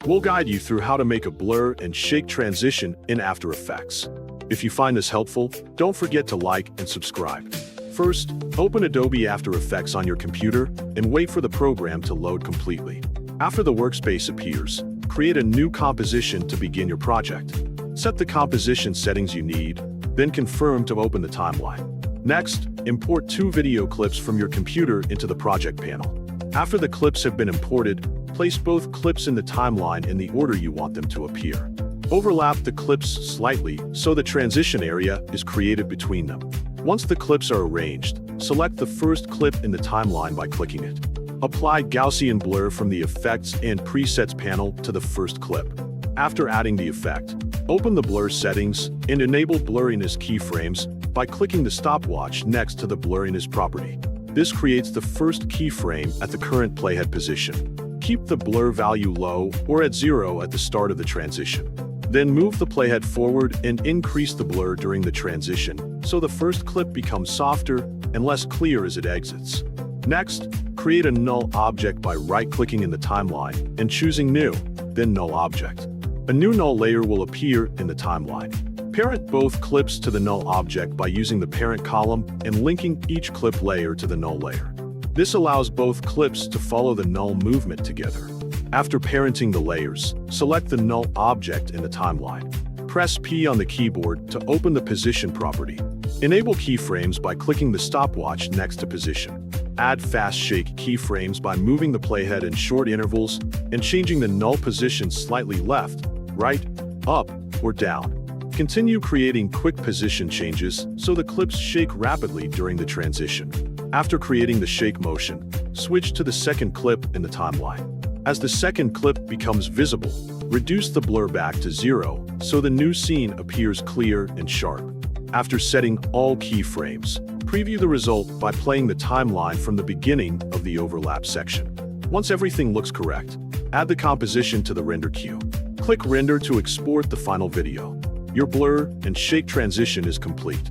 We'll guide you through how to make a blur and shake transition in After Effects. If you find this helpful, don't forget to like and subscribe. First, open Adobe After Effects on your computer and wait for the program to load completely. After the workspace appears, create a new composition to begin your project. Set the composition settings you need, then confirm to open the timeline. Next, import 2 video clips from your computer into the project panel. After the clips have been imported, place both clips in the timeline in the order you want them to appear. Overlap the clips slightly so the transition area is created between them. Once the clips are arranged, select the first clip in the timeline by clicking it. Apply Gaussian Blur from the Effects and Presets panel to the first clip. After adding the effect, open the blur settings and enable blurriness keyframes by clicking the stopwatch next to the blurriness property. This creates the first keyframe at the current playhead position. Keep the blur value low or at 0 at the start of the transition. Then move the playhead forward and increase the blur during the transition so the first clip becomes softer and less clear as it exits. Next, create a null object by right-clicking in the timeline and choosing New, then Null Object. A new null layer will appear in the timeline. Parent both clips to the null object by using the parent column and linking each clip layer to the null layer. This allows both clips to follow the null movement together. After parenting the layers, select the null object in the timeline. Press P on the keyboard to open the position property. Enable keyframes by clicking the stopwatch next to position. Add fast shake keyframes by moving the playhead in short intervals and changing the null position slightly left, right, up, or down. Continue creating quick position changes so the clips shake rapidly during the transition. After creating the shake motion, switch to the second clip in the timeline. As the second clip becomes visible, reduce the blur back to 0 so the new scene appears clear and sharp. After setting all keyframes, preview the result by playing the timeline from the beginning of the overlap section. Once everything looks correct, add the composition to the render queue. Click Render to export the final video. Your blur and shake transition is complete.